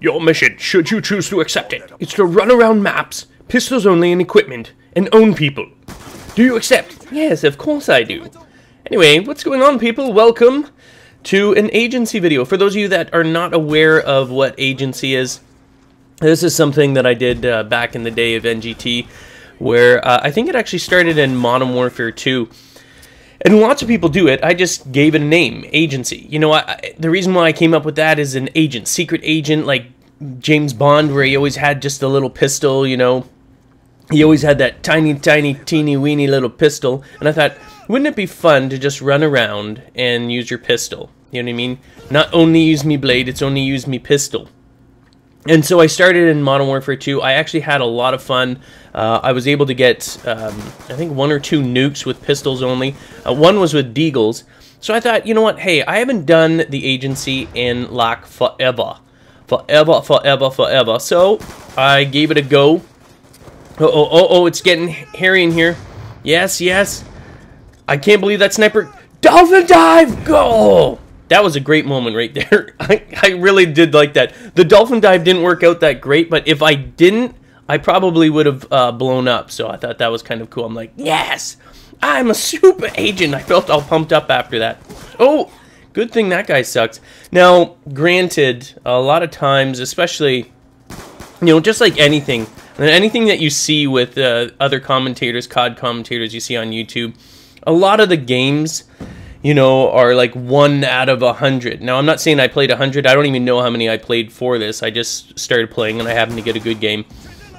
Your mission, should you choose to accept it, is to run around maps, pistols only and equipment, and own people. Do you accept? Yes, of course I do. Anyway, what's going on, people? Welcome to an agency video. For those of you that are not aware of what agency is, this is something that I did back in the day of NGT, where I think it actually started in Modern Warfare 2. And lots of people do it. I just gave it a name, agency. You know, the reason why I came up with that is an agent, secret agent, like James Bond, where he always had just a little pistol, you know. He always had that tiny, teeny, weeny little pistol. And I thought, wouldn't it be fun to just run around and use your pistol? You know what I mean? Not only use me blade, it's only use me pistol. And so I started in Modern Warfare 2. I actually had a lot of fun. I was able to get, I think, 1 or 2 nukes with pistols only. One was with deagles. So I thought, you know what? Hey, I haven't done the agency in like forever. Forever. So I gave it a go. Oh, it's getting hairy in here. Yes. I can't believe that sniper. Dolphin dive! Go! That was a great moment right there. I really did like that. The dolphin dive didn't work out that great, but if I didn't, I probably would have blown up. So I thought that was kind of cool. I'm like, yes, I'm a super agent. I felt all pumped up after that. Oh, good thing that guy sucks. Now, granted, a lot of times, especially, you know, just like anything that you see with other commentators, COD commentators you see on YouTube, a lot of the games, you know, are like 1 out of 100. Now, I'm not saying I played 100. I don't even know how many I played for this. I just started playing and I happened to get a good game.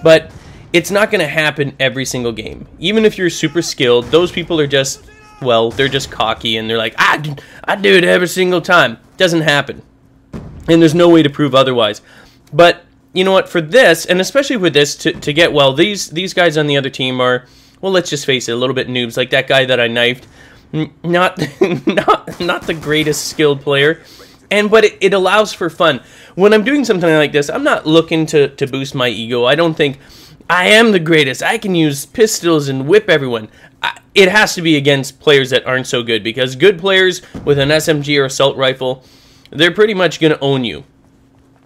But it's not going to happen every single game. Even if you're super skilled, those people are just, well, they're just cocky and they're like, I do it every single time. Doesn't happen. And there's no way to prove otherwise. But, you know what, for this, and especially with this, to get well, these guys on the other team are, well, let's just face it, a little bit noobs. Like that guy that I knifed. Not the greatest skilled player, but it allows for fun. When I'm doing something like this, I'm not looking to boost my ego. I don't think I am the greatest. I can use pistols and whip everyone. It has to be against players that aren't so good, because good players with an SMG or assault rifle, they're pretty much going to own you.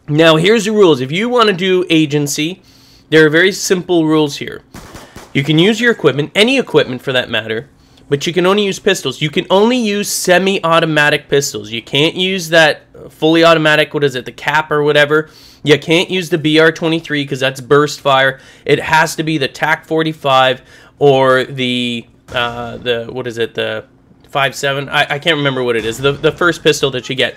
Now, here's the rules. If you want to do agency, there are very simple rules here. You can use your equipment, any equipment for that matter, but you can only use pistols. You can only use semi-automatic pistols. You can't use that fully automatic, what is it, the cap or whatever. You can't use the BR-23 because that's burst fire. It has to be the TAC-45 or the what is it, the 5.7? I can't remember what it is. The first pistol that you get.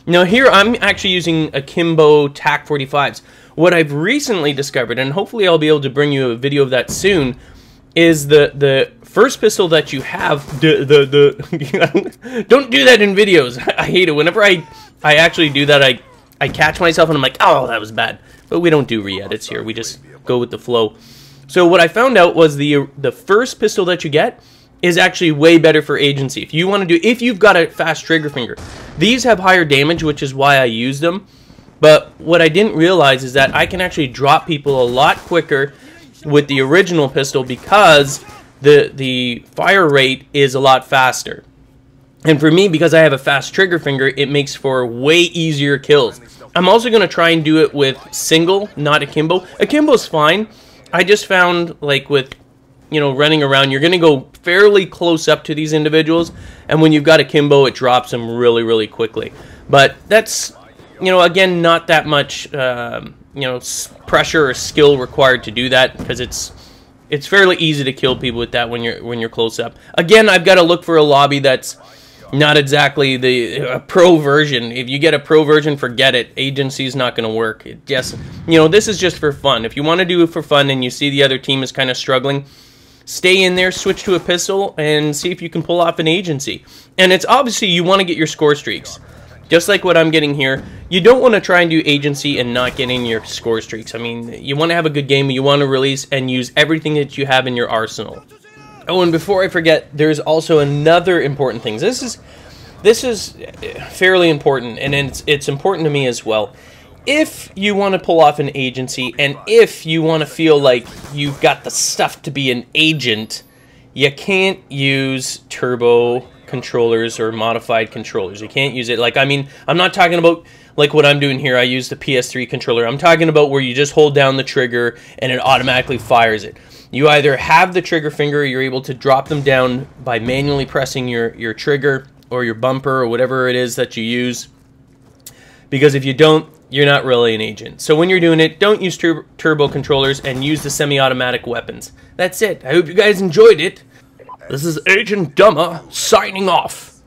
Now here I'm actually using Akimbo TAC-45s. What I've recently discovered, and hopefully I'll be able to bring you a video of that soon, is the first pistol that you have, don't do that in videos. I hate it. Whenever I actually do that, I catch myself and I'm like, oh, that was bad. But we don't do re-edits here. We just go with the flow. So what I found out was the first pistol that you get is actually way better for agency. If you want to do, if you've got a fast trigger finger, these have higher damage, which is why I use them. But what I didn't realize is that I can actually drop people a lot quicker with the original pistol because the fire rate is a lot faster. And for me, because I have a fast trigger finger, it makes for way easier kills. I'm also going to try and do it with single, not Akimbo. Akimbo's fine. I just found, like, with, you know, running around, you're going to go fairly close up to these individuals. And when you've got Akimbo, it drops them really, really quickly. But that's, you know, again, not that much, you know, pressure or skill required to do that, because it's fairly easy to kill people with that when you're close up. Again, I've got to look for a lobby that's not exactly the pro version. If you get a pro version, forget it. Agency's not going to work. It just, you know, this is just for fun. If you want to do it for fun and you see the other team is kind of struggling, stay in there, switch to a pistol, and see if you can pull off an agency. And it's obviously you want to get your score streaks. Just like what I'm getting here, you don't want to try and do agency and not get in your score streaks. I mean, you want to have a good game, you want to release and use everything that you have in your arsenal. Oh, and before I forget, there's also another important thing. This is fairly important, and it's important to me as well. If you want to pull off an agency, and if you want to feel like you've got the stuff to be an agent, you can't use turbo controllers or modified controllers. You can't use it like, I mean, I'm not talking about like what I'm doing here. I use the PS3 controller. I'm talking about where you just hold down the trigger and it automatically fires it. You either have the trigger finger, or you're able to drop them down by manually pressing your trigger or your bumper or whatever it is that you use. Because if you don't, you're not really an agent. So when you're doing it, don't use turbo controllers and use the semi-automatic weapons. That's it. I hope you guys enjoyed it. This is Agent Dumma signing off.